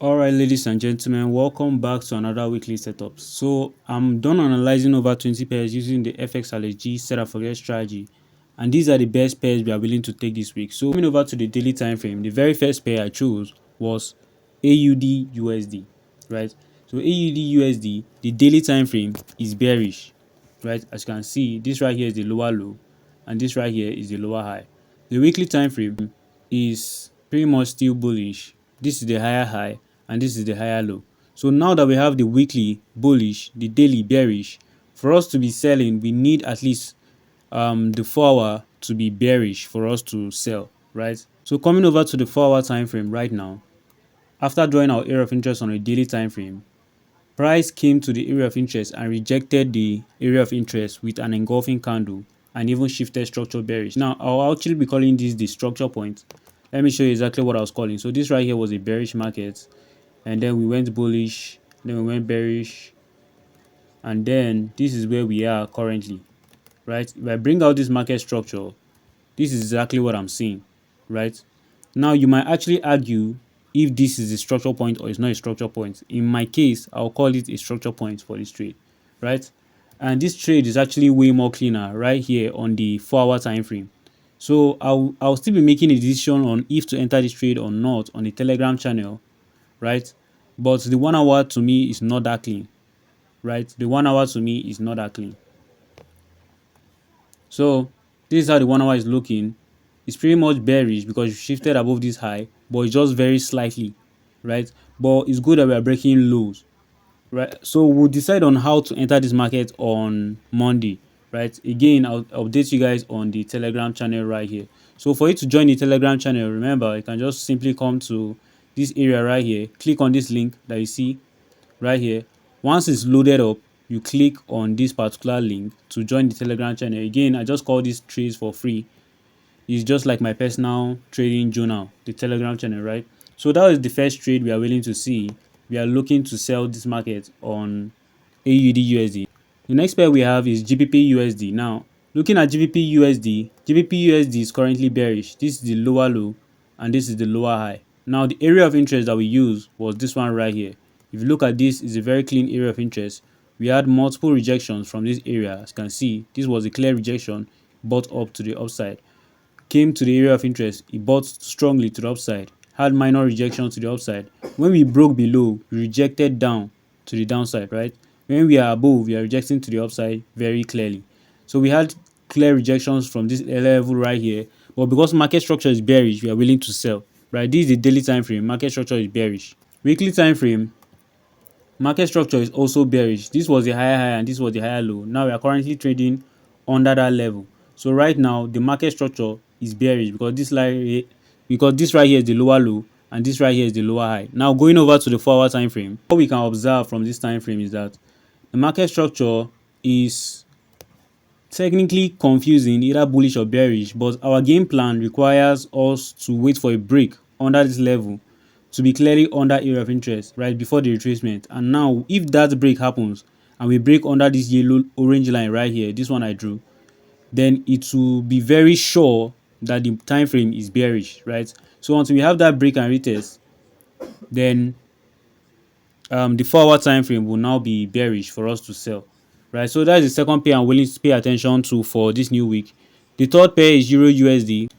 Alright, ladies and gentlemen, welcome back to another weekly setup. So I'm done analyzing over 20 pairs using the FX set and forget strategy, and these are the best pairs we are willing to take this week. So coming over to the daily time frame, the very first pair I chose was AUDUSD, right? So AUDUSD, the daily time frame is bearish, right? As you can see, this right here is the lower low, and this right here is the lower high. The weekly time frame is pretty much still bullish. This is the higher high and this is the higher low. So now that we have the weekly bullish, the daily bearish, for us to be selling, we need at least the 4-hour to be bearish for us to sell, right? So coming over to the 4-hour time frame right now, after drawing our area of interest on a daily time frame, price came to the area of interest and rejected the area of interest with an engulfing candle and even shifted structure bearish. Now, I'll actually be calling this the structure point. Let me show you exactly what I was calling. So this right here was a bearish market, and then we went bullish, then we went bearish, and then this is where we are currently, right? If I bring out this market structure, this is exactly what I'm seeing, right? Now you might actually argue if this is a structure point or it's not a structure point. In my case, I'll call it a structure point for this trade, right? And this trade is actually way more cleaner right here on the 4-hour time frame. So I'll still be making a decision on if to enter this trade or not on the Telegram channel, right? But the 1 hour to me is not that clean, right? The 1 hour to me is not that clean. So this is how the 1 hour is looking. It's pretty much bearish because you shifted above this high, but it's just very slightly, right? But it's good that we are breaking lows, right? So we'll decide on how to enter this market on Monday, right? Again, I'll update you guys on the Telegram channel right here. So for you to join the Telegram channel, remember, you can just simply come to this area right here, click on this link that you see right here. Once it's loaded up, you click on this particular link to join the Telegram channel. Again, I just call these trades for free. It's just like my personal trading journal, the Telegram channel, right? So that is the first trade we are willing to see. We are looking to sell this market on AUDUSD. The next pair we have is GBPUSD. Now, looking at GBPUSD, GBPUSD is currently bearish. This is the lower low and this is the lower high. Now, the area of interest that we used was this one right here. If you look at this, it's a very clean area of interest. We had multiple rejections from this area. As you can see, this was a clear rejection, bought up to the upside. Came to the area of interest, it bought strongly to the upside, had minor rejection to the upside. When we broke below, we rejected down to the downside, right? When we are above, we are rejecting to the upside very clearly. So we had clear rejections from this level right here, but because market structure is bearish, we are willing to sell, right? This is the daily time frame. Market structure is bearish. Weekly time frame, market structure is also bearish. This was the higher high and this was the higher low. Now we are currently trading under that level. So right now the market structure is bearish because this right here is the lower low and this right here is the lower high. Now going over to the 4-hour time frame, what we can observe from this time frame is that the market structure is technically confusing, either bullish or bearish, but our game plan requires us to wait for a break under this level to be clearly under area of interest right before the retracement. And now if that break happens and we break under this yellow orange line right here, this one I drew, then it will be very sure that the time frame is bearish, right? So until we have that break and retest, then the 4-hour time frame will now be bearish for us to sell, right? So that's the second pair I'm willing to pay attention to for this new week. The third pair is EURUSD.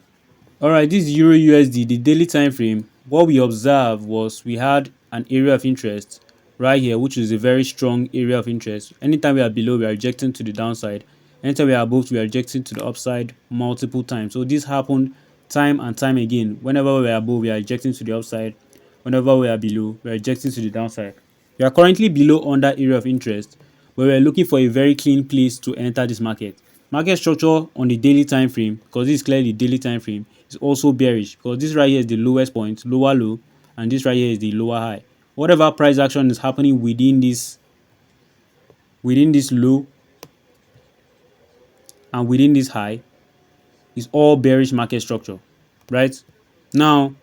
All right, this is EURUSD, the daily time frame. What we observed was we had an area of interest right here, which is a very strong area of interest. Anytime we are below, we are rejecting to the downside. Anytime we are above, we are rejecting to the upside multiple times. So this happened time and time again. Whenever we are above, we are rejecting to the upside. Whenever we are below, we are rejecting to the downside. We are currently below under area of interest, but we are looking for a very clean place to enter this market. Market structure on the daily time frame, because this is clearly the daily time frame, is also bearish because this right here is the lowest point, lower low, and this right here is the lower high. Whatever price action is happening within this low and within this high is all bearish market structure, right? Now,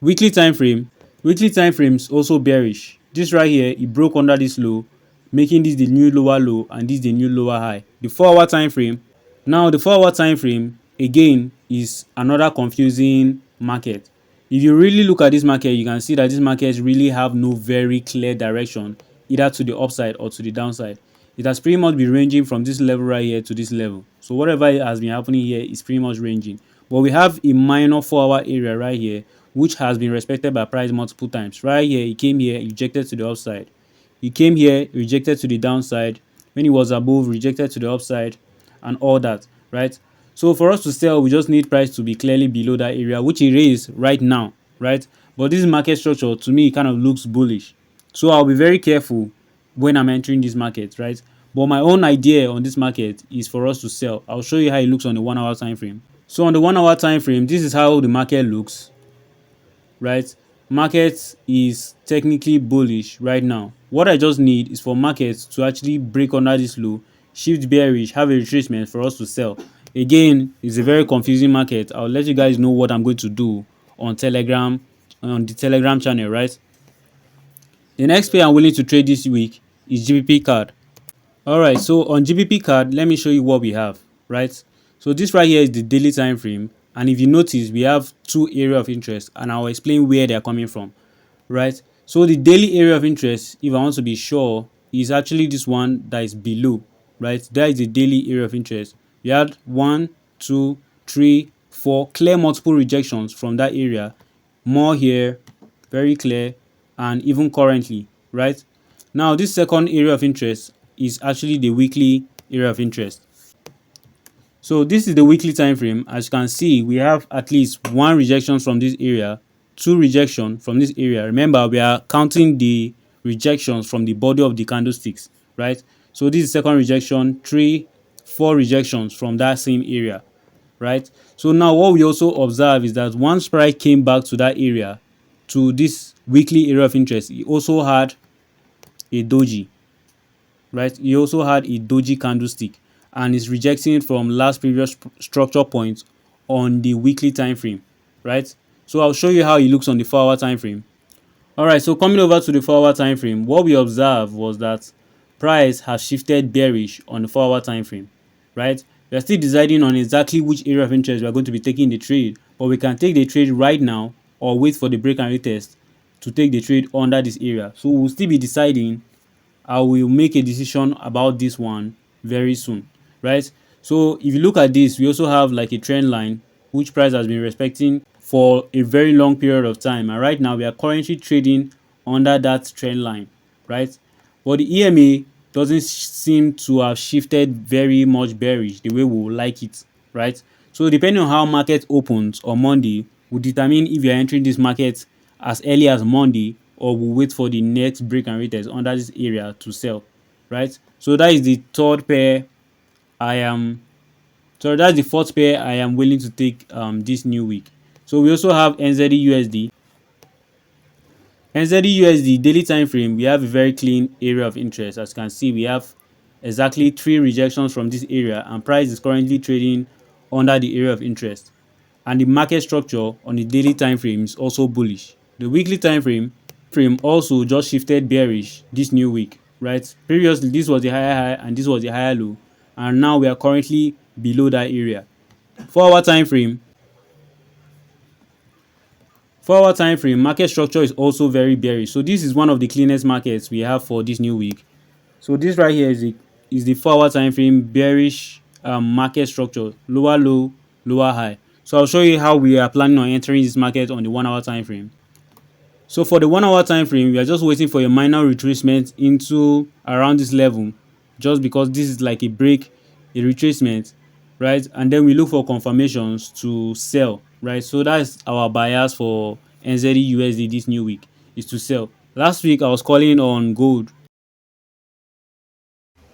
weekly time frame is also bearish. This right here, it broke under this low, making this the new lower low and this the new lower high. The 4-hour time frame, now the 4-hour time frame again is another confusing market. If you really look at this market, you can see that this market really have no very clear direction, either to the upside or to the downside. It has pretty much been ranging from this level right here to this level. So whatever has been happening here is pretty much ranging. But we have a minor 4-hour area right here, which has been respected by price multiple times. Right here, it came here, rejected to the upside. He came here, rejected to the downside. When he was above, rejected to the upside, and all that, right? So for us to sell, we just need price to be clearly below that area, which it is right now, right? But this market structure, to me, kind of looks bullish. So I'll be very careful when I'm entering this market, right? But my own idea on this market is for us to sell. I'll show you how it looks on the 1 hour time frame. So on the 1 hour time frame, this is how the market looks, right? Market is technically bullish right now. What I just need is for markets to actually break under this low, shift bearish, have a retracement for us to sell. Again, it's a very confusing market. I'll let you guys know what I'm going to do on Telegram, on the Telegram channel, right? The next pair I'm willing to trade this week is GBPCAD. All right, so on GBPCAD, let me show you what we have, right? So this right here is the daily time frame, and if you notice, we have two area of interest, and I'll explain where they are coming from, right? So the daily area of interest, if I want to be sure, is actually this one that is below, right? That is the daily area of interest. We had 1, 2, 3, 4 clear multiple rejections from that area, more here, very clear, and even currently, right? Now this second area of interest is actually the weekly area of interest. So this is the weekly time frame. As you can see, we have at least one rejection from this area, two rejection from this area. Remember, we are counting the rejections from the body of the candlesticks, right? So this is second rejection, 3, 4 rejections from that same area, right? So now what we also observe is that once price came back to that area, to this weekly area of interest, it also had a doji, right? He also had a doji candlestick and is rejecting from last previous structure point on the weekly time frame, right? So I'll show you how it looks on the 4-hour time frame. All right, so coming over to the 4-hour time frame, what we observed was that price has shifted bearish on the 4-hour time frame, right? We are still deciding on exactly which area of interest we are going to be taking the trade, but we can take the trade right now or wait for the break and retest to take the trade under this area. So we'll still be deciding. I will make a decision about this one very soon, right? So if you look at this, we also have like a trend line which price has been respecting for a very long period of time, and right now we are currently trading under that trend line, right? But the EMA doesn't seem to have shifted very much bearish the way we would like it, right? So depending on how market opens on Monday will determine if you are entering this market as early as Monday or we'll wait for the next break and retest under this area to sell, right? So that is the third pair I am, so that's the fourth pair I am willing to take this new week. So we also have NZDUSD. NZDUSD daily time frame, we have a very clean area of interest. As you can see, we have exactly 3 rejections from this area, and price is currently trading under the area of interest. And the market structure on the daily time frame is also bullish. The weekly time frame also just shifted bearish this new week, right? Previously, this was the higher high and this was the higher low, and now we are currently below that area. 4-hour time frame. 4-hour time frame market structure is also very bearish. So this is one of the cleanest markets we have for this new week. So this right here is the 4-hour time frame bearish market structure, lower low, lower high. So I'll show you how we are planning on entering this market on the 1-hour time frame. So for the 1-hour time frame, we are just waiting for a minor retracement into around this level, just because this is like a break, a retracement, right? And then we look for confirmations to sell, right? So that's our bias for NZDUSD this new week, is to sell. Last week I was calling on gold.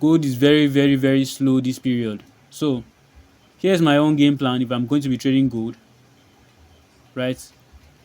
Gold is very, very, very slow this period. So here's my own game plan if I'm going to be trading gold, right?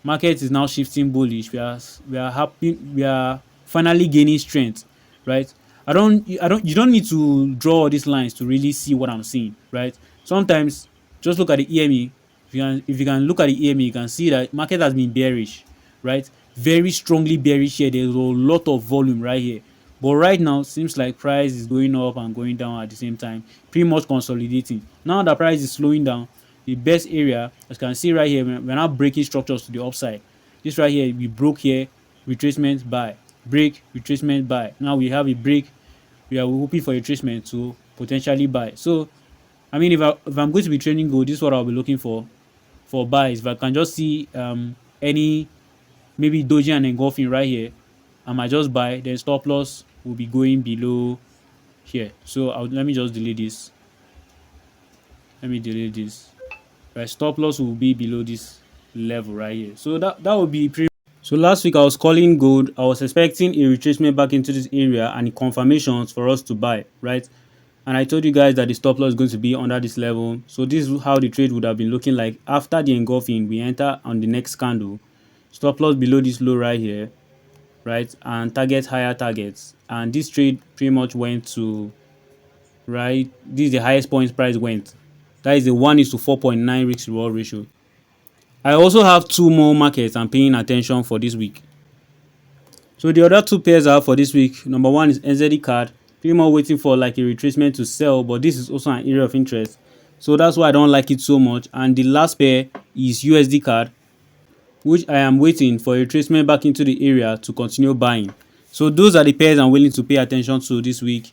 Market is now shifting bullish. We are happy. We are finally gaining strength, right? You don't need to draw all these lines to really see what I'm seeing, right? Sometimes just look at the EME. If you can look at the EME, you can see that market has been bearish, right? Very strongly bearish here. There's a lot of volume right here. But right now, seems like price is going up and going down at the same time, pretty much consolidating. Now that price is slowing down, the best area, as you can see right here, we're now breaking structures to the upside. This right here, we broke here, retracement buy, break, retracement buy. Now we have a break. We are hoping for a retracement to potentially buy. So I mean, if I'm going to be trading gold, this is what I'll be looking for buys. If I can just see any maybe doji and engulfing right here, I might just buy. Then stop loss will be going below here. So let me just delete this. Let me delete this. Right, stop loss will be below this level right here. So that would be pretty. So last week I was calling gold. I was expecting a retracement back into this area and confirmations for us to buy, right? And I told you guys that the stop loss is going to be under this level. So this is how the trade would have been looking like. After the engulfing, we enter on the next candle. Stop loss below this low right here, right? And target higher targets. And this trade pretty much went to, right? This is the highest point price went. That is the 1:4.9 risk reward ratio. I also have two more markets I'm paying attention for this week. So the other two pairs I have for this week, number one is NZDUSD. Pretty much waiting for like a retracement to sell, but this is also an area of interest. So that's why I don't like it so much. And the last pair is USD card, which I am waiting for a retracement back into the area to continue buying. So those are the pairs I'm willing to pay attention to this week.